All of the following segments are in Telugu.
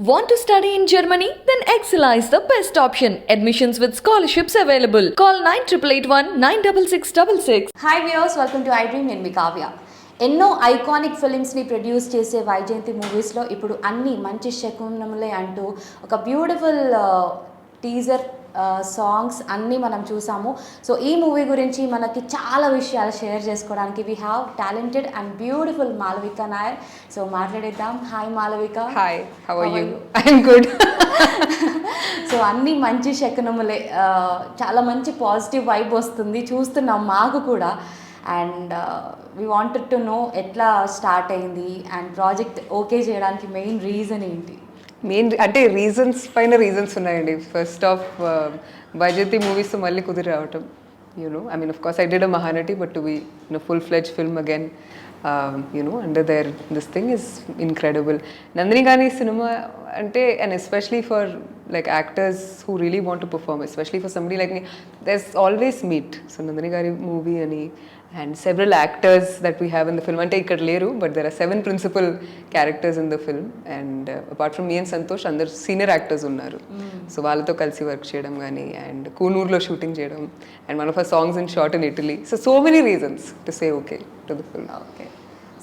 Want to study in Germany? Then Excella is the best option. Admissions with scholarships available. Call 9881 96666. Hi viewers, welcome to iDream. నేను మీ కావ్య. ఎన్నో ఐకానిక్ ఫిలిమ్స్ని ప్రొడ్యూస్ చేసే వైజయంతి మూవీస్లో ఇప్పుడు అన్ని మంచి శకునములే అంటూ ఒక బ్యూటిఫుల్ టీజర్ సాంగ్స్ అన్నీ మనం చూసాము. సో ఈ మూవీ గురించి మనకి చాలా విషయాలు షేర్ చేసుకోవడానికి we have talented and beautiful Malavika Nair. So మాట్లాడేద్దాం. Hi Malavika. Hi, how are you? I'm good. So అన్నీ మంచి శకునములే, చాలా మంచి పాజిటివ్ వైబ్ వస్తుంది, చూస్తున్నాం మాకు కూడా. And we wanted to know ఎట్లా స్టార్ట్ అయింది అండ్ ప్రాజెక్ట్ ఓకే చేయడానికి మెయిన్ రీజన్ ఏంటి? అంటే రీజన్స్ పైన రీజన్స్ ఉన్నాయండి. ఫస్ట్ ఆఫ్ వైజయంతి మూవీస్ మళ్ళీ కుదిరి రావటం, I mean, of course I did a Mahanati, but to be in a full-fledged film again, under their this thing is incredible. Nandini Gani cinema ante, and especially for like actors who really want to perform, especially for somebody like me, there's always meet. So Nandini Gani movie and several actors that we have in the film. Ante ikkada leru, but there are 7 principal characters in the film, and apart from me and Santosh, andaru senior actors unnaru. So వాళ్ళతో కలిసి వర్క్ చేయడం కానీ, అండ్ కూనూరులో షూటింగ్ చేయడం, and one of our songs in short in Italy. So many reasons to say okay to the film. Okay,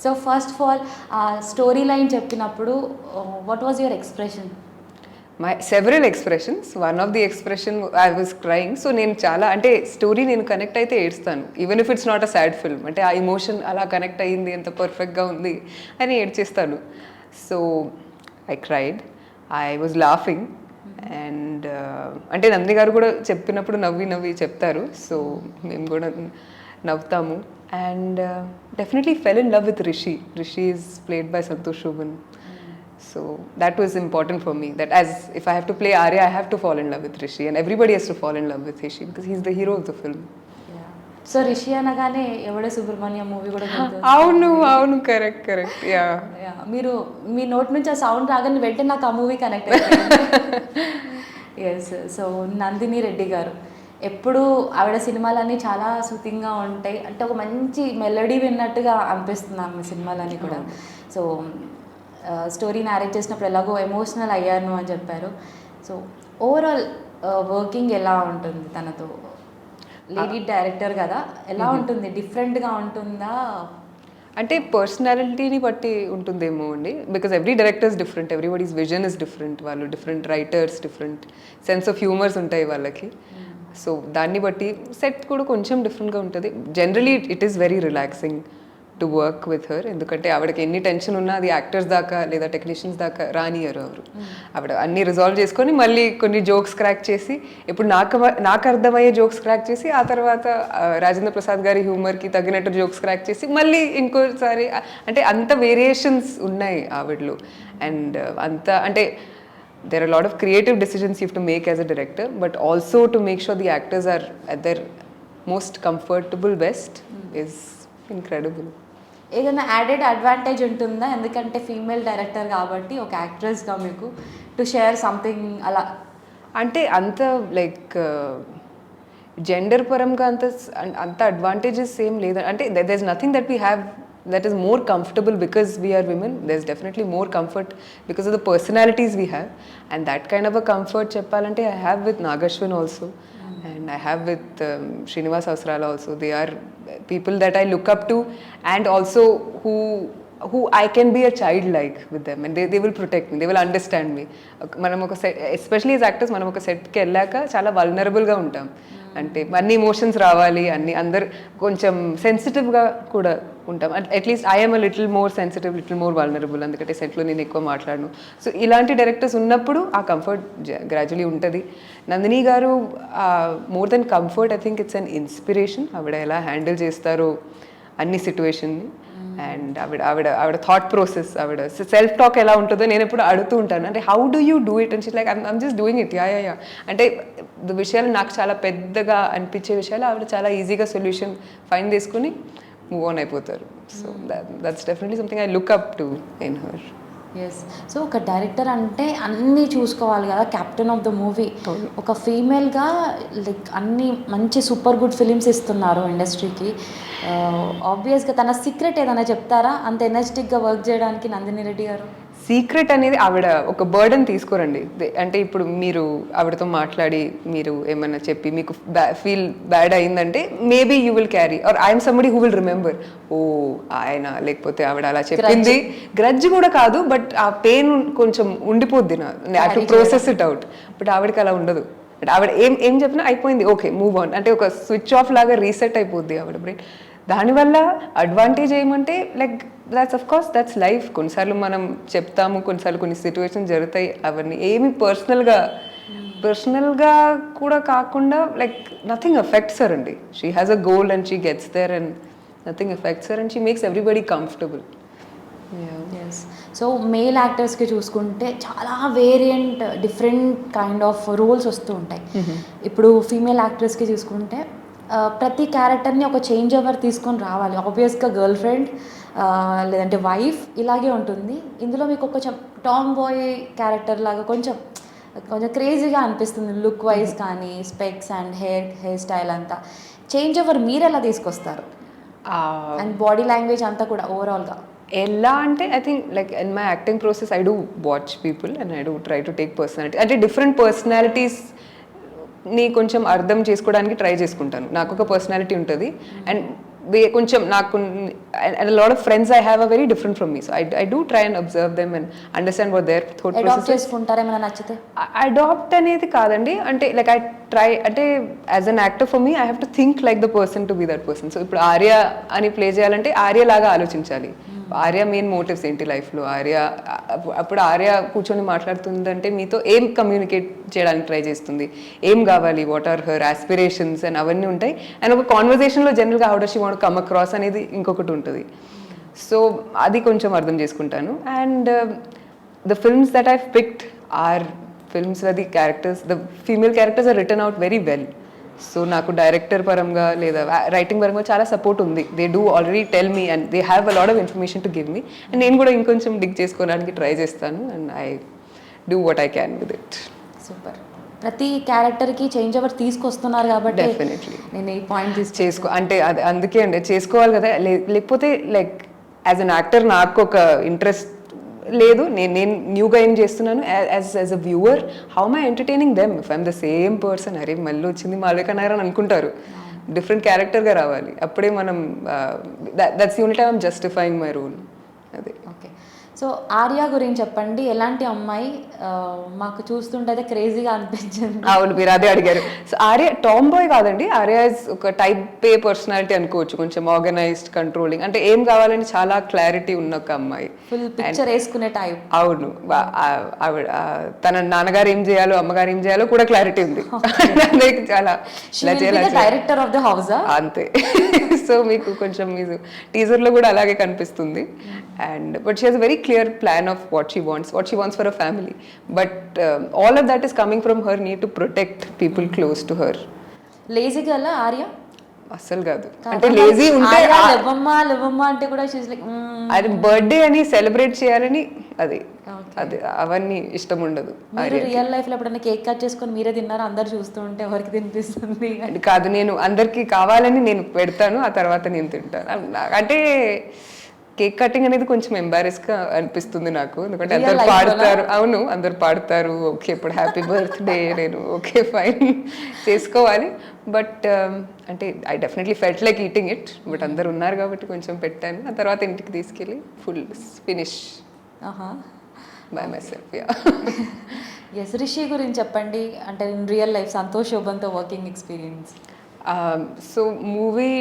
so first of all story line చెప్పినప్పుడు what was your expression? My several expressions. One of the expression I was crying. So నేను చాలా, అంటే స్టోరీ నేను కనెక్ట్ అయితే ఏడుస్తాను, even if it's not a sad film. అంటే ఆ ఇమోషన్ అలా కనెక్ట్ అయ్యింది, ఎంత పర్ఫెక్ట్గా ఉంది అని ఏడ్చేస్తాను. So I cried, I was laughing. And అంటే నందిని గారు కూడా చెప్పినప్పుడు నవ్వి చెప్తారు, సో మేము కూడా నవ్వుతాము. And definitely fell in love with Rishi. Rishi is played by Santosh Sobhan. So that was important for me, that as if I have to play Arya, I have to fall in love with Rishi, and everybody has to fall in love with Rishi because he's the hero of the film. So Rishi అనగానే ఎవడే సుబ్రహ్మణ్యం మూవీ కూడా అవును, కరెక్ట్, యా. మీరు మీ నోట్ నుంచి ఆ సౌండ్ రాగానే వెంటనే నాకు ఆ మూవీ కనెక్ట్ అయ్యింది. ఎస్. సో నందిని రెడ్డి గారు, ఎప్పుడు ఆవిడ సినిమాలన్నీ చాలా సూతింగ్గా ఉంటాయి, అంటే ఒక మంచి మెలడీ విన్నట్టుగా అనిపిస్తుంది ఆమె సినిమాలన్నీ కూడా. సో స్టోరీ నారేట్ చేసినప్పుడు ఎలాగో ఎమోషనల్ అయ్యాను అని చెప్పారు. సో ఓవరాల్ వర్కింగ్ ఎలా ఉంటుంది తనతో? లేడీ డైరెక్టర్ కదా, ఎలా ఉంటుంది? డిఫరెంట్గా ఉంటుందా? అంటే పర్సనాలిటీని బట్టి ఉంటుందేమో అండి, because every director is different, everybody's vision is different, వాళ్ళు different writers, different sense of humours ఉంటాయి వాళ్ళకి. సో దాన్ని బట్టి సెట్ కూడా కొంచెం డిఫరెంట్గా ఉంటుంది. Generally it is very relaxing to work with her, ఎందుకంటే ఆవిడకి ఎన్ని టెన్షన్ ఉన్నా అది యాక్టర్స్ దాకా లేదా టెక్నీషియన్స్ దాకా రానియరు ఎవరు. ఆవిడ అన్ని రిజాల్వ్ చేసుకొని మళ్ళీ కొన్ని జోక్స్ క్రాక్ చేసి, ఇప్పుడు నాకు అర్థమయ్యే జోక్స్ క్రాక్ చేసి, ఆ తర్వాత రాజేంద్ర ప్రసాద్ గారి హ్యూమర్కి తగినట్టు జోక్స్ క్రాక్ చేసి మళ్ళీ ఇంకోసారి, అంటే అంత వేరియేషన్స్ ఉన్నాయి ఆవిడలో. అండ్ అంత అంటే there are a lot of creative decisions you have to make as a director, but also to make sure the actors are at their most comfortable best is incredible. ఏదైనా యాడెడ్ అడ్వాంటేజ్ ఉంటుందా? ఎందుకంటే ఫీమేల్ డైరెక్టర్ కాబట్టి ఒక యాక్ట్రెస్గా మీకు టు షేర్ సంథింగ్ అలా, అంటే అంత లైక్ జెండర్ పరంగా అంత అడ్వాంటేజెస్ ఏం లేదు. అంటే there is nothing that we have that is more comfortable because we are women. There's definitely more comfort because of the personalities we have, and that kind of a comfort cheppalante I have with Nagashwin also, and I have with Srinivas Avasrala also. They are people that I look up to, and also who I can be a child like with them, and they will protect me, they will understand me. Manam oka set, especially as actors, manam oka set ki ellaka చాలా vulnerable గా ఉంటాం. అంటే అన్ని ఎమోషన్స్ రావాలి, అన్ని అందరు కొంచెం సెన్సిటివ్గా కూడా ఉంటాం. At least I'm a little more sensitive, little more vulnerable, అందుకంటే సెట్లో నేను ఎక్కువ మాట్లాడను. సో ఇలాంటి డైరెక్టర్స్ ఉన్నప్పుడు ఆ కంఫర్ట్ గ్రాడ్యువలీ ఉంటుంది. నందిని గారు more than comfort, I think it's an inspiration. ఆవిడ ఎలా హ్యాండిల్ చేస్తారో అన్ని సిచ్యువేషన్ని, అండ్ ఆవిడ థాట్ ప్రాసెస్, ఆవిడ సెల్ఫ్ టాక్ ఎలా ఉంటుందో నేను ఎప్పుడు అడుగుతూ ఉంటాను. అంటే how do you do it? And she's like I'm just doing it. Yeah. అంటే విషయాలు నాకు చాలా పెద్దగా అనిపించే విషయాలు ఆవిడ చాలా ఈజీగా సొల్యూషన్ ఫైండ్ చేసుకుని మూవ్ ఆన్ అయిపోతారు. So that's definitely something I look up to in her. Yes. So ఒక డైరెక్టర్ అంటే అన్నీ చూసుకోవాలి కదా, క్యాప్టెన్ ఆఫ్ ద మూవీ. ఒక ఫీమేల్గా లైక్ అన్ని మంచి సూపర్ గుడ్ ఫిలిమ్స్ ఇస్తున్నారు ఇండస్ట్రీకి. ఆబ్వియస్గా తన సీక్రెట్ ఏదైనా చెప్తారా అంత ఎనర్జెటిక్గా వర్క్ చేయడానికి నందిని రెడ్డి గారు? సీక్రెట్ అనేది ఆవిడ ఒక బర్డన్ తీసుకోరండి. అంటే ఇప్పుడు మీరు ఆవిడతో మాట్లాడి మీరు ఏమన్నా చెప్పి మీకు ఫీల్ బ్యాడ్ అయిందంటే maybe you will carry or I'm somebody who will remember, oh ఆయన లేకపోతే ఆవిడ అలా చెప్పింది. గ్రడ్జ్ కూడా కాదు, బట్ ఆ పెయిన్ కొంచెం ఉండిపోద్ది నా to process it out. But ఆవిడకి అలా ఉండదు. బట్ ఆవిడ ఏం చెప్పినా అయిపోయింది, ఓకే మూవ్ ఆన్, అంటే ఒక స్విచ్ ఆఫ్ లాగా రీసెట్ అయిపోద్ది ఆవిడ బ్రెయిన్. దానివల్ల అడ్వాంటేజ్ ఏమంటే like that's of course that's life. కొన్నిసార్లు మనం చెప్తాము, కొన్నిసార్లు కొన్ని సిచ్యువేషన్ జరుగుతాయి, అవన్నీ ఏమి పర్సనల్గా కూడా కాకుండా లైక్ నథింగ్ అఫెక్ట్స్ హర్ అండి. She has a goal and she gets there and nothing affects her and she makes everybody comfortable. Yes. So male యాక్టర్స్కి చూసుకుంటే చాలా variant different kind of roles వస్తూ ఉంటాయి. ఇప్పుడు ఫీమేల్ యాక్టర్స్కి చూసుకుంటే ప్రతి క్యారెక్టర్ని ఒక చేంజ్ ఓవర్ తీసుకొని రావాలి. ఆబ్వియస్గా గర్ల్ ఫ్రెండ్ లేదంటే వైఫ్ ఇలాగే ఉంటుంది. ఇందులో మీకు కొంచెం టామ్ బాయ్ క్యారెక్టర్ లాగా కొంచెం క్రేజీగా అనిపిస్తుంది లుక్ వైజ్ కానీ, స్పెక్స్ అండ్ హెయిర్ స్టైల్ అంతా. చేంజ్ ఓవర్ మీరు ఎలా తీసుకొస్తారు? అండ్ బాడీ లాంగ్వేజ్ అంతా కూడా ఓవరాల్గా ఎలా అంటే I think like in my acting process I do watch people and I do try to take personality, అంటే డిఫరెంట్ పర్సనాలిటీస్ ని కొంచెం అర్థం చేసుకోవడానికి ట్రై చేసుకుంటాను. నాకు ఒక పర్సనాలిటీ ఉంటుంది అండ్ కొంచెం నాకు and lot of friends I have a very different from me, so I do try and observe them and understand what their thought process. చేసుకుంటారేమైనా నచ్చితే? అడాప్ట్ అనేది కాదండి, అంటే లైక్ ఐ ట్రై, అంటే as an actor for me I have to think like the person to be that person. So ఇప్పుడు ఆర్య అని ప్లే చేయాలంటే ఆర్య లాగా ఆలోచించాలి. ఆర్య మెయిన్ మోటివ్స్ ఏంటి లైఫ్లో, అప్పుడు ఆర్య కూర్చొని మాట్లాడుతుందంటే మీతో ఏం కమ్యూనికేట్ చేయడానికి ట్రై చేస్తుంది, ఏం కావాలి, what are her aspirations and అవన్నీ ఉంటాయి. అండ్ ఒక కాన్వర్జేషన్లో జనరల్గా how does she want come across అనేది ఇంకొకటి ఉంటుంది. సో అది కొంచెం అర్థం చేసుకుంటాను. And the films that I've picked are films where the female characters are written out very well. So నాకు డైరెక్టర్ పరంగా లేదా రైటింగ్ పరంగా చాలా సపోర్ట్ ఉంది. They do already tell me and they have a lot of information to give me and నేను కూడా ఇంకొంచెం డిగ్ చేసుకోవడానికి ట్రై చేస్తాను and I do what I can with it. Super. ప్రతి క్యారెక్టర్కి చేంజ్ ఓవర్ తీసుకొస్తున్నారు కాబట్టి డెఫినెట్లీ నేను ఈ పాయింట్ అంటే అది అందుకే అండి చేసుకోవాలి కదా, లేకపోతే లైక్ యాజ్ అన్ యాక్టర్ నాకు ఒక ఇంట్రెస్ట్ లేదు, నేను న్యూగా ఏం చేస్తున్నాను as a viewer, how my entertaining them if I'm the same person. అరే మళ్ళీ వచ్చింది మాల్వికా నాయర్ అని అనుకుంటారు. డిఫరెంట్ క్యారెక్టర్గా రావాలి, అప్పుడే మనం that's the only time I'm justifying my role. అదే. ఓకే. సో ఆర్య గురించి చెప్పండి. ఎలాంటి అమ్మాయి? మాకు చూస్తుంటే అయితే క్రేజీగా అనిపించింది. అవును, మీరు అదే అడిగారు. సో ఆర్య టామ్ బాయ్ కాదండి, ఆర్య ఇస్ ఒక టైప్ ఏ పర్సనాలిటీ అనుకోవచ్చు. కొంచెం ఆర్గనైజ్డ్, కంట్రోలింగ్, అంటే ఏం కావాలని చాలా క్లారిటీ ఉన్న ఒక అమ్మాయి. ఫుల్ పిక్చర్ వేసుకునే టైప్. అవును, ఆవిడ తన నాన్నగారు ఏం చేయాలో అమ్మగారు ఏం చేయాలో కూడా క్లారిటీ ఉంది. చాలా డైరెక్టర్ ఆఫ్ ద హౌస్ అంతే. సో మీకు కొంచెం మీరు టీజర్లో కూడా అలాగే కనిపిస్తుంది. And but she has a very clear plan of what she wants for a family, but all of that is coming from her need to protect people close to her. Lazy గల ఆర్య అస్సలు కాదు, అంటే లేజీ ఉంటే లెవమ్మ అంటే కూడా షీస్ లైక్ అది బర్త్డే అని సెలబ్రేట్ చేయాలని అది అవన్నీ ఇష్టం ఉండదు. మీరు రియల్ లైఫ్ లో ఎప్పుడైనా కేక్ కట్ చేసుకొని మీరే తిన్నారా? అందరు చూస్తూ ఉంటే ఎవరికి తినిపిస్తుంది అది కాదు, నేను అందరికి కావాలని నేను పెడతాను, ఆ తర్వాత నేను తింటాను. అంటే కేక్ కటింగ్ అనేది కొంచెం ఎంబారెస్గా అనిపిస్తుంది నాకు, ఎందుకంటే అందరు పాడతారు. అవును, అందరు పాడతారు, ఓకే ఇప్పుడు హ్యాపీ బర్త్డే, నేను ఓకే ఫైన్ చేసుకోవాలి. బట్ అంటే I definitely felt like eating it, but అందరు ఉన్నారు కాబట్టి కొంచెం పెట్టాను. ఆ తర్వాత ఇంటికి తీసుకెళ్ళి full finish by myself. Yes. Rishi గురించి చెప్పండి. అంటే రియల్ లైఫ్ సంతోష్ శోభన్తో working experience. So movie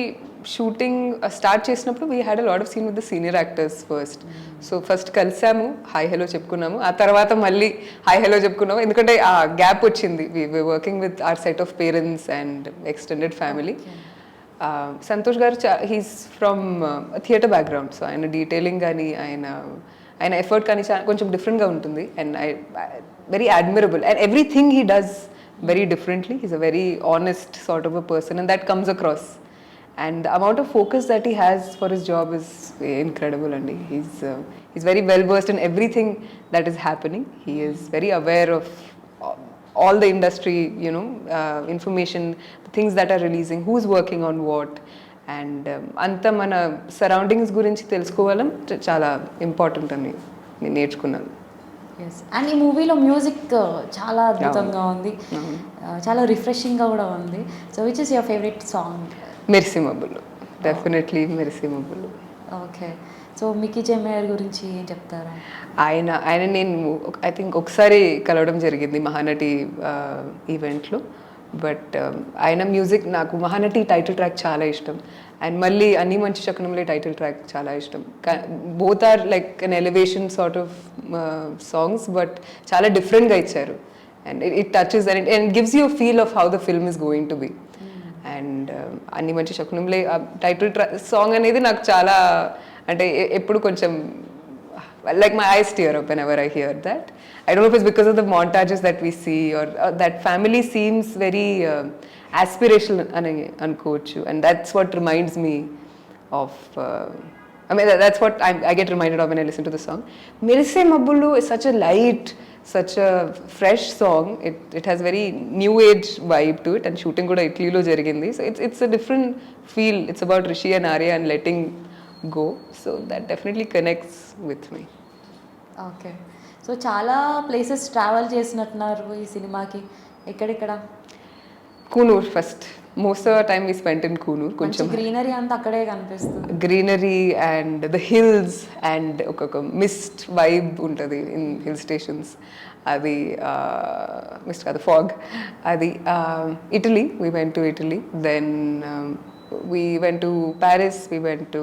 shooting start చేసినప్పుడు we had a lot of scene with the senior actors first. So first కలిసాము, హాయ్ హలో చెప్పుకున్నాము, ఆ తర్వాత మళ్ళీ హాయ్ హలో చెప్పుకున్నాము, ఎందుకంటే ఆ గ్యాప్ వచ్చింది. We working with our set of parents and extended family. Santosh గారు he's from theatre background, so ఆయన డీటెయిలింగ్ కానీ ఆయన ఎఫర్ట్ కానీ కొంచెం డిఫరెంట్గా ఉంటుంది. And I very admirable and everything he does very differently. He's a very honest sort of a person and that comes across. And the amount of focus that he has for his job is incredible. And he's very well versed in everything that is happening. He is very aware of all the industry, information, the things that are releasing, who's working on what. And anta mana surroundings gurinchi telusukovalam chala important ani. నేను నేర్చుకున్నాను. ఎస్, అండ్ ఈ మూవీలో మ్యూజిక్ చాలా అద్భుతంగా ఉంది, చాలా రిఫ్రెషింగ్గా కూడా ఉంది. So which is your favourite song? మెరిసే మబ్బులు, డెఫినెట్లీ మెరిసే మబ్బులు. ఓకే, సో మికీ జే మేయర్ గురించి ఏం చెప్తారా? ఆయన నేను ఐ థింక్ ఒకసారి కలవడం జరిగింది మహానటి ఈవెంట్లో. బట్ ఆయన మ్యూజిక్ నాకు మహానటి టైటిల్ ట్రాక్ చాలా ఇష్టం, అండ్ మళ్ళీ అన్ని మంచి శకునములే టైటిల్ ట్రాక్ చాలా ఇష్టం. Both are like an elevation sort of songs, but చాలా డిఫరెంట్గా ఇచ్చారు. And it touches and it gives you feel of how the film is going to be. And Anni Manchi శకునములే title song అనేది నాకు చాలా అంటే ఎప్పుడు కొంచెం like my eyes tear up whenever I hear that. I don't know if it's because of the montages that we see or that family seems very aspirational అని అనుకోవచ్చు, and that's what reminds me of I mean that's what I get reminded of when I listen to the song. Merise Mabbulu is such a light, such a fresh song. It has very new age vibe to it, and shooting kuda Italy lo jarigindi, so it's a different feel. It's about Rishi and Arya and letting go, so that definitely connects with me. Okay, so చాలా ప్లేసెస్ ట్రావెల్ చేసినట్టున్నారు ఈ సినిమాకి, ఎక్కడెక్కడ? Coonoor first, most of the time we spent in Coonoor. కొంచెం గ్రీనరీ అంతా అక్కడే కనిపిస్తుంది, greenery and the hills and ఒక మిస్ట్ వైబ్ ఉంటుంది ఇన్ హిల్ స్టేషన్స్. అది మిస్ట్ కాదు, ఫాగ్. అది Italy, we went to Italy, then we went to Paris, we went to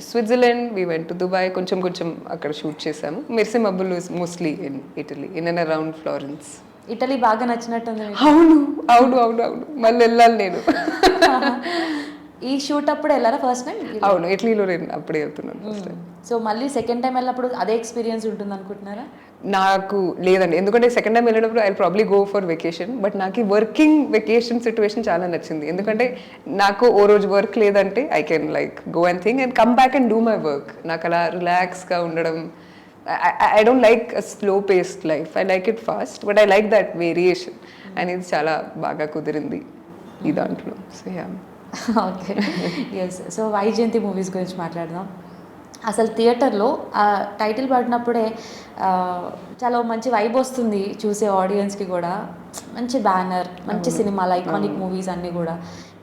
Switzerland, we went to Dubai. కొంచెం అక్కడ షూట్ చేసాము. మెరిసే మబ్బులు is mostly in Italy, in and around Florence. Italy బాగా నచ్చినట్టుంది. అవును మళ్ళీ వెళ్ళాలి నేను. ఈ షూట్ అప్పుడు వెళ్ళారా ఫస్ట్ టైం? అవును, ఇటలీలో నేను అప్పుడే వెళ్తున్నాను ఫస్ట్ టైం. సో మళ్ళీ సెకండ్ టైం వెళ్ళినప్పుడు అదే ఎక్స్పీరియన్స్ ఉంటుంది అనుకుంటున్నారా? నాకు లేదండి, ఎందుకంటే సెకండ్ టైం వెళ్ళినప్పుడు I probably go for vacation, but నాకు ఈ వర్కింగ్ వెకేషన్ సిచ్యువేషన్ చాలా నచ్చింది. ఎందుకంటే నాకు ఓ రోజు వర్క్ లేదంటే I can like go and think and come back and do my work. నాకు అలా రిలాక్స్గా ఉండడం, I don't like a slow paced life, I like it fast, but I like that variation అనేది చాలా బాగా కుదిరింది ఈ దాంట్లో. So yeah. Okay, yes. So Vyjayanthi movies గురించి మాట్లాడదాం. అసలు థియేటర్లో ఆ టైటిల్ పడినప్పుడే చాలా మంచి వైబ్ వస్తుంది చూసే ఆడియన్స్కి కూడా. మంచి బ్యానర్, మంచి సినిమాలు, ఐకానిక్ మూవీస్ అన్నీ కూడా.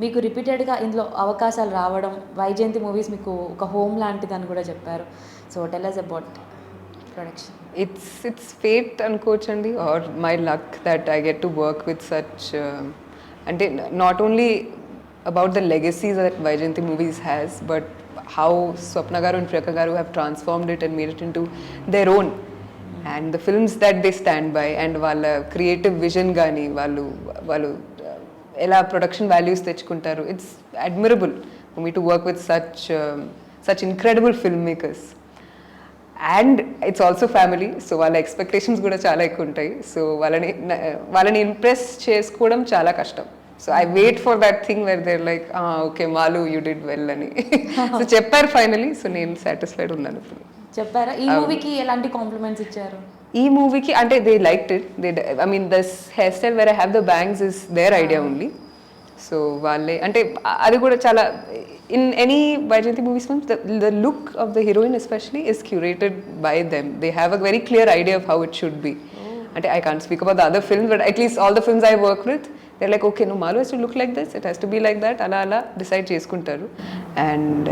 మీకు రిపీటెడ్గా ఇందులో అవకాశాలు రావడం, వైజయంతి మూవీస్ మీకు ఒక హోమ్ లాంటిదని కూడా చెప్పారు. So tell us about production. It's fate అనుకోవచ్చండి, or my luck that I get to work with such, అంటే not only about the legacies that Vaijayanti Movies has, but how Swapna garu and Priyanka garu have transformed it and made it into their own. And the films that they stand by, and వాళ్ళ creative vision గాని వాళ్ళు ఎలా production values తెచ్చుకుంటారు, it's admirable for me to work with such incredible filmmakers. And it's also family, so వాళ్ళ expectations కూడా చాలా ఎక్కువ ఉంటాయి. సో వాళ్ళని ఇంప్రెస్ చేసుకోవడం చాలా కష్టం. So I wait for that thing where they're like, okay Malu, you did well అని. సో చెప్పారు ఫైనలీ, సో నేను సాటిస్ఫైడ్ ఉన్నాను. చెప్పారా? ఈ మూవీకి ఎలాంటి కాంప్లిమెంట్స్ ఇచ్చారు? ఈ మూవీకి అంటే they liked it. I mean this hairstyle where I have the bangs is their idea only. So వాళ్ళే అంటే అది కూడా చాలా, in any Vaijayanti movies films, the look of the heroine especially is curated by them. They have a very clear idea of how it should be. అంటే I can't speak about the other films, but at least all the films I work with, they're like, okay, no, Malu has to look like this, it has to be like that, ala decide చేసుకుంటారు. And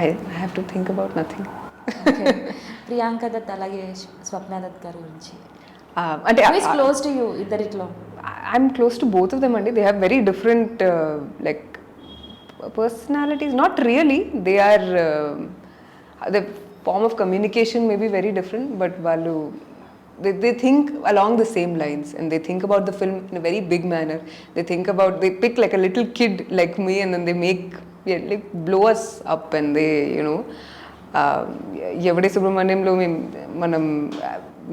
I have to think about nothing. Okay. Priyanka Dutt అలాగే స్వప్న దత్ గారి గురించి అంటే who is close to you ఇద్దరిట్లో? I'm close to both of them అండి. They have very different like personalities. Not really, they are the form of communication may be very different, but వాళ్ళు they think along the same lines, and they think about the film in a very big manner. They pick like a little kid like me, and then they like blow us up, and they, you know, Evade Subramanyamlo manam,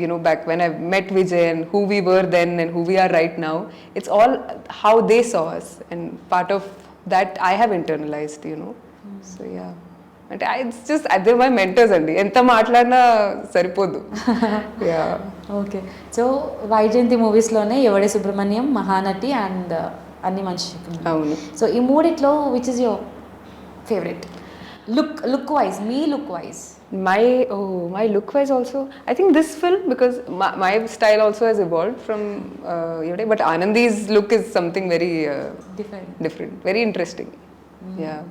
you know, back when I met Vijay and who we were then and who we are right now, it's all how they saw us, and part of that I have internalized, you know. So yeah, అంటే ఇట్స్ జస్ట్ అదే మై మెంటర్స్ అండి, ఎంత మాట్లాడినా సరిపోదు. Okay, so Vyjayanthi మూవీస్లోనే Yevade Subrahmanyam, Mahanati and Anni మంచి. అవును. సో ఈ మూడిట్లో which is your favourite look wise? Me look wise My look wise also, I think this film, because my style also has evolved from but Anandi's look is something very different, very interesting. Yeah.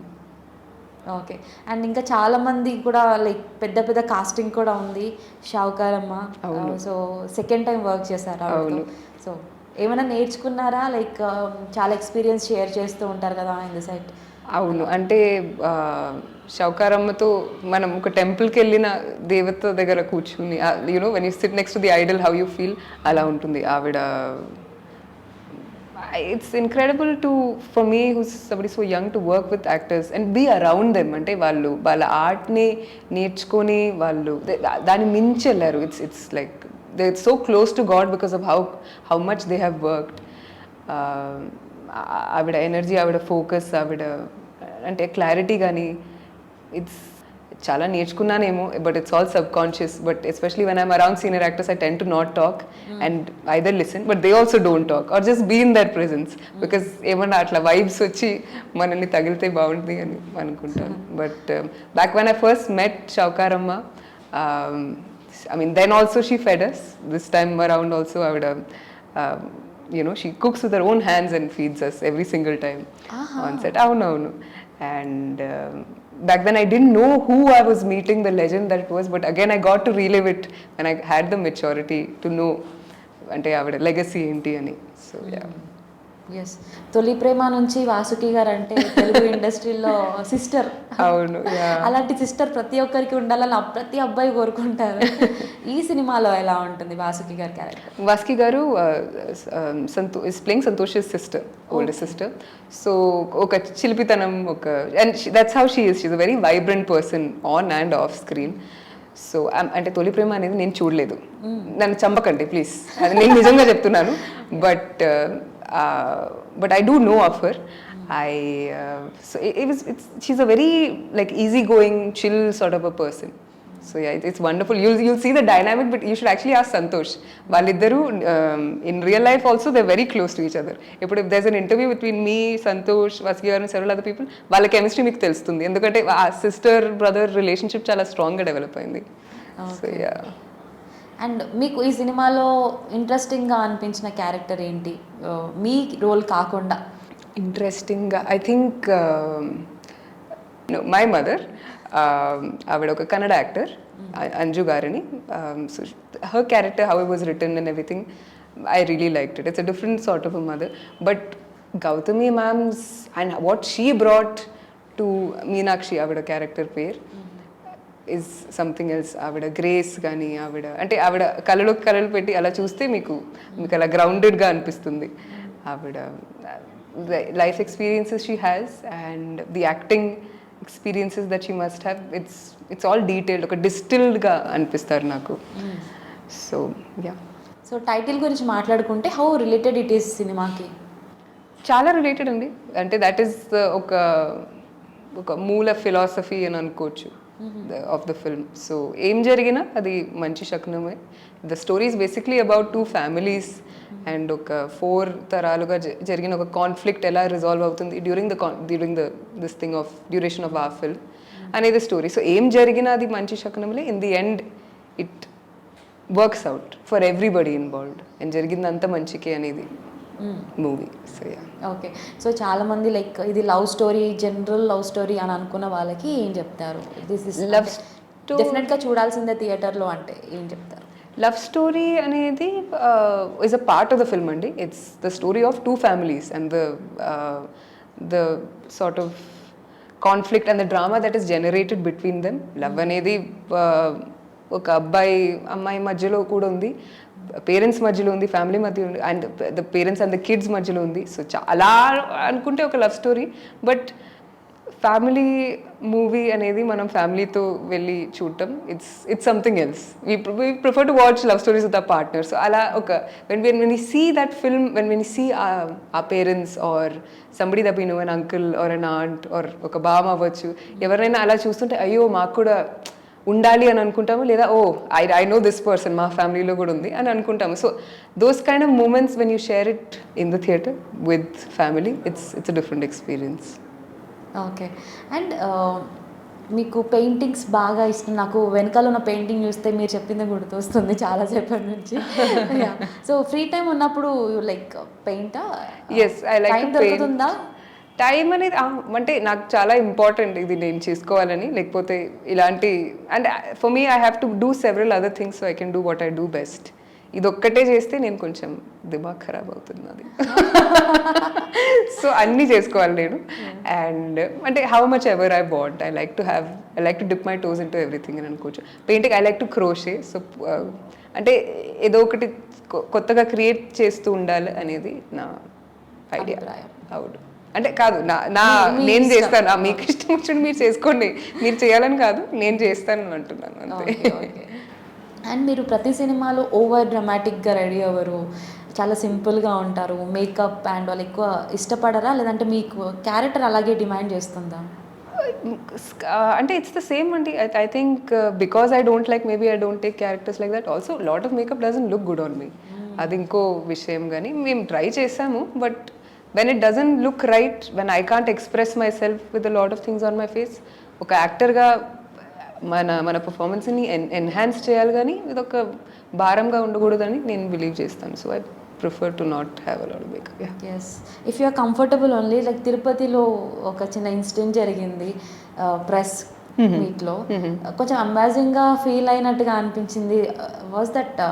Okay. And ఇంకా చాలా మంది కూడా లైక్ పెద్ద పెద్ద కాస్టింగ్ కూడా ఉంది. షావుకారమ్మ, సో సెకండ్ టైం వర్క్ చేశారు ఆవిడతో. సో ఏమైనా నేర్చుకున్నారా? లైక్ చాలా ఎక్స్పీరియన్స్ షేర్ చేస్తూ ఉంటారు కదా ఇన్ ది సెట్. అవును, అంటే షౌకారమ్మతో మనం ఒక టెంపుల్కి వెళ్ళిన దేవత దగ్గర కూర్చుని, you know when you SIT next to the Idol how you feel, అలా ఉంటుంది ఆవిడ. It's incredible for me, who's somebody so young, to work with actors and be around them. అంటే వాళ్ళు వాళ్ళ ఆర్ట్ని నేర్చుకొని వాళ్ళు దాన్ని మించి వెళ్ళారు. It's like they're so close to God because of how much they have worked. ఆవిడ ఎనర్జీ, ఆవిడ ఫోకస్, ఆవిడ అంటే క్లారిటీ కానీ, ఇట్స్ చాలా నేర్చుకున్నానేమో, but it's all subconscious. But especially when I'm around senior actors I tend to not talk and either listen, but they also don't talk or just be in their presence, because ఏమన్నా అట్లా వైబ్స్ వచ్చి మనల్ని తగిలితే బాగుంటుంది అని అనుకుంటాను. But back when I first met షౌకారమ్మ, I mean, then also she fed us. This time around also ఆవిడ she cooks with her own hands and feeds us every single time on set. Avunu. And back then I didn't know who I was meeting, the legend that it was, but again I got to relive it when I had the maturity to know ante avada legacy enti ani. So yeah. Yes, Tholi Prema నుంచి వాసుకి గారు అంటే తెలుగు ఇండస్ట్రీలో సిస్టర్. అవును, అలాంటి సిస్టర్ ప్రతి ఒక్కరికి ఉండాలని ప్రతి అబ్బాయి కోరుకుంటారు. ఈ సినిమాలో ఎలా ఉంటుంది వాసుకి గారి క్యారెక్టర్? వాసుకి గారు is playing Santosh's sister, older sister. So ఒక చిలిపితనం, and that's how she is. She's a very vibrant person on and off screen. So అంటే తొలి ప్రేమ అనేది నేను చూడలేదు, నన్ను చంపకండి ప్లీజ్, అది నేను నిజంగా చెప్తున్నాను. But I do know of her. So she's a very like easygoing, chill sort of a person. So yeah, it's wonderful. You'll see the dynamic, but you should actually ask Santosh. Validdaru in real life also they're very close to each other. If there's an interview between me, Santosh, Vaski and several other people, వాళ్ళ కెమిస్ట్రీ మీకు తెలుస్తుంది, ఎందుకంటే ఆ సిస్టర్ బ్రదర్ రిలేషన్షిప్ చాలా స్ట్రాంగ్గా డెవలప్ అయింది. So yeah. అండ్ మీకు ఈ సినిమాలో ఇంట్రెస్టింగ్గా అనిపించిన క్యారెక్టర్ ఏంటి, మీ రోల్ కాకుండా? ఇంట్రెస్టింగ్గా ఐ థింక్ మై మదర్, ఆవిడ ఒక కన్నడ యాక్టర్, అంజు గారిని. So her character, how it was written and everything, I really liked it. It's a different sort of a mother. But Gautami ma'am's and what she brought to Meenakshi, ఆవిడ క్యారెక్టర్ పేరు, is something else. ఆవిడ గ్రేస్ కానీ, ఆవిడ కళ్ళలోకి కళలు పెట్టి అలా చూస్తే మీకు అలా గ్రౌండెడ్గా అనిపిస్తుంది. ఆవిడ life experiences she has and the acting experiences that she must have, it's all detailed, ఒక డిస్టిల్డ్గా అనిపిస్తారు నాకు. So yeah. సో టైటిల్ గురించి మాట్లాడుకుంటే హౌ రిలేటెడ్ ఇట్ ఈస్ సినిమాకి? చాలా రిలేటెడ్ అండి. అంటే దట్ ఈస్ ఒక మూల ఫిలాసఫీ అని అనుకోవచ్చు of the film. So ఏం జరిగినా అది మంచి శకునమే. The story is basically about two families and ఒక 4 తరాలుగా జరిగిన ఒక కాన్ఫ్లిక్ట్ ఎలా రిజాల్వ్ అవుతుంది during the this thing of duration of our film అనేది స్టోరీ. సో ఏం జరిగినా అది మంచి శకునములే. In the end it works out for everybody involved and జరిగిందంతా మంచికే అనేది movie. So yeah. Okay. So చాలామంది లైక్ ఇది love story, general love story అని అనుకున్న వాళ్ళకి ఏం చెప్తారు? దిస్ ఇస్ లవ్ స్టోరీ, డెఫినెట్గా చూడాల్సిందే థియేటర్లో అంటే ఏం చెప్తారు? లవ్ స్టోరీ అనేది is a part of the film అండి. It's the story of 2 families and the sort of conflict and the drama that is generated between them. Love అనేది ఒక అబ్బాయి అమ్మాయి మధ్యలో కూడా ఉంది, పేరెంట్స్ మధ్యలో ఉంది, ఫ్యామిలీ మధ్య ఉంది, and the parents and the kids మధ్యలో ఉంది. సో చాలా అనుకుంటే ఒక love story, but family movie అనేది మనం ఫ్యామిలీతో వెళ్ళి చూడటం, it's something else. We prefer to watch love stories with our partner. So అలా ఒక when we see that film, when we see our parents or somebody that we know, an uncle or an aunt or ఒక బామ్మ అవ్వచ్చు, ఎవరైనా అలా చూస్తుంటే అయ్యో మాకు కూడా ఉండాలి అని అనుకుంటాము, లేదా oh I know this person మా ఫ్యామిలీలో కూడా ఉంది అని అనుకుంటాము. So those kind of moments when you share it in the theatre with family, it's a different experience. Okay. And మీకు పెయింటింగ్స్ బాగా ఇష్టం. నాకు వెనకాల ఉన్న పెయింటింగ్ చూస్తే మీరు చెప్పింది గుర్తొస్తుంది చాలాసేపటి నుంచి. సో ఫ్రీ టైం ఉన్నప్పుడు లైక్ పెయింటా? Yes, I like time to paint. దొరుకుతుందా? టైం అనేది అంటే నాకు చాలా ఇంపార్టెంట్ ఇది నేను చేసుకోవాలని, లేకపోతే ఇలాంటి and for me I have to do several other things so I can do what I do best. ఇది ఒక్కటే చేస్తే నేను కొంచెం దిమాగ్ ఖరాబ్ అవుతుంది అది. సో అన్నీ చేసుకోవాలి నేను. అండ్ అంటే how much ever I want I like to dip my toes in to everything అని అనుకోవచ్చు. Painting I like to crochet. So అంటే ఏదో ఒకటి కొత్తగా క్రియేట్ చేస్తూ ఉండాలి అనేది నా ఐడియా. అవును, అంటే కాదు నేను చేస్తాను, మీకు ఇష్టం వచ్చింది మీరు చేసుకోండి, మీరు చేయాలని కాదు, నేను చేస్తాను అంటున్నాను అంతే. అండ్ మీరు ప్రతి సినిమాలో ఓవర్ డ్రామాటిక్గా రెడీ అవ్వరు, చాలా సింపుల్గా ఉంటారు. మేకప్ అండ్ వాళ్ళు ఎక్కువ ఇష్టపడరా, లేదంటే మీకు క్యారెక్టర్ అలాగే డిమాండ్ చేస్తుందా? అంటే ఇట్స్ ద సేమ్ అండి. I think because I don't like maybe I don't take characters like that also. Lot of makeup doesn't look good on me, అది ఇంకో విషయం. కానీ మేము ట్రై చేసాము, but when it doesn't look right, when I can't express myself with a lot of things on my face, ఒక యాక్టర్గా మన పర్ఫార్మెన్స్ని ఎన్హాన్స్ చేయాలి, కానీ ఇది ఒక భారంగా ఉండకూడదని నేను బిలీవ్ చేస్తాను. So I prefer to not have a lot of makeup. Yes, if you are comfortable only. Like తిరుపతిలో ఒక చిన్న ఇన్సిడెంట్ జరిగింది ప్రెస్ మీట్లో, కొంచెం అమేజింగ్గా ఫీల్ అయినట్టుగా అనిపించింది. వాజ్ దట్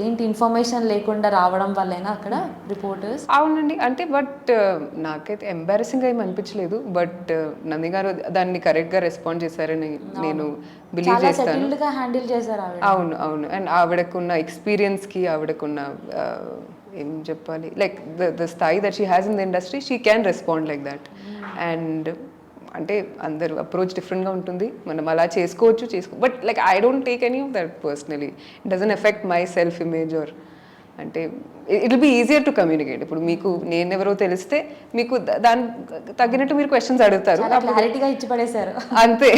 ఏంటి ఇన్ఫర్మేషన్ లేకుండా రావడం వల్లేనా అక్కడ రిపోర్టర్స్? అవునండి, అంటే బట్ నాకైతే ఎంబారసింగ్ ఏమి అనిపించలేదు. బట్ నంది గారు దాన్ని కరెక్ట్గా రెస్పాండ్ చేశారని నేను బిలీవ్ చేస్తాను. హ్యాండిల్ చేశారు ఆవిడ. అవును అవును, అండ్ ఆవిడకున్న ఎక్స్పీరియన్స్కి, ఆవిడకున్న ఏం చెప్పాలి, లైక్ ద స్థాయి that she has in the industry, she can respond like that. And అంటే అందరు అప్రోచ్ డిఫరెంట్గా ఉంటుంది, మనం అలా చేసుకోవచ్చు. But like I don't take any of that personally. It doesn't affect my self image or అంటే it will be easier to communicate. ఇప్పుడు మీకు నేను ఎవరో తెలిస్తే మీకు దాని తగ్గినట్టు మీరు క్వశ్చన్స్ అడుగుతారు, క్లారిటీగా ఇచ్చి పడేశారు అంతే.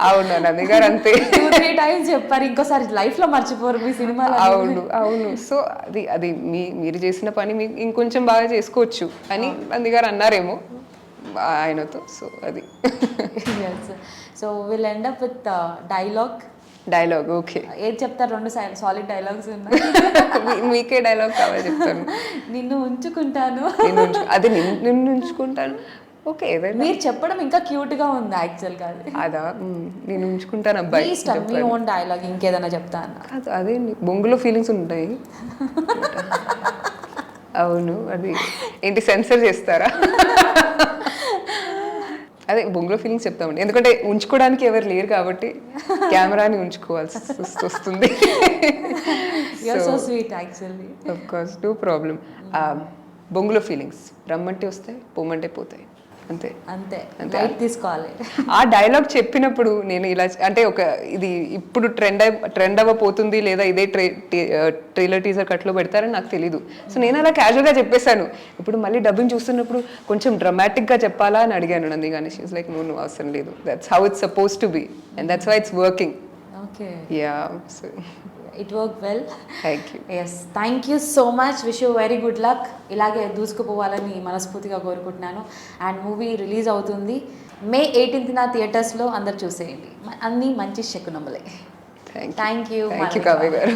అవును, నంది గారు అంతే. 2-3 టైమ్స్ చెప్పారు, ఇంకోసారి లైఫ్లో మర్చిపోరు మీ సినిమా. అవును అవును, సో అది మీరు చేసిన పని మీకు ఇంకొంచెం బాగా చేసుకోవచ్చు అని నంది గారు అన్నారేమో ఆయనతో. సో అది. So will end up with dialogue. Okay, ఏది చెప్తారు? 2 సాలిడ్ డైలాగ్స్ ఉన్నాయి. మీకే డైలాగ్ కావాలి చెప్తాను. నిన్ను ఉంచుకుంటాను. అది నిన్ను ఉంచుకుంటాను. ఓకే, మీరు చెప్పడం ఇంకా క్యూట్గా ఉంది యాక్చువల్గా. అదా, నేను ఉంచుకుంటాను అబ్బాయి. మీ ఓన్ డైలాగ్ ఇంకేదైనా చెప్తాను. అదే బొంగులో ఫీలింగ్స్ ఉంటాయి. అవును, అది ఏంటి సెన్సర్ చేస్తారా? అదే బొంగులో ఫీలింగ్స్ చెప్తామండి, ఎందుకంటే ఉంచుకోవడానికి ఎవరు లేరు కాబట్టి కెమెరాని ఉంచుకోవాల్సి వస్తుంది. So sweet actually. Of course, no problem. బొంగులో ఫీలింగ్స్ రమ్మంటే వస్తాయి, పొమ్మంటే పోతాయి, అంతే అంతే తీసుకోవాలి. ఆ డైలాగ్ చెప్పినప్పుడు నేను ఇలా అంటే ఇది ఇప్పుడు ట్రెండ్ అవ్వబోతుంది, లేదా ఇదే ట్రైలర్ టీజర్ కట్లో పెడతారని నాకు తెలీదు. సో నేను అలా క్యాజువల్గా చెప్పేశాను. ఇప్పుడు మళ్ళీ డబ్బింగ్ చూస్తున్నప్పుడు కొంచెం డ్రమాటిక్గా చెప్పాలా అని అడిగాను నంది గాని. షీ వాస్ లైక్ నో అవసరం లేదు, that's how it's suppose to be and that's why it's working. Okay, yeah, so it work well. Thank you. Yes, thank you so much. Wish you very good luck. ఇలాగే దూసుకుపోవాలని మనస్ఫూర్తిగా కోరుకుంటున్నాను. అండ్ మూవీ రిలీజ్ అవుతుంది May 18th థియేటర్స్లో, అందరు చూసేయండి. అన్ని మంచి శకునములే. Thank you. కవ్య గారు.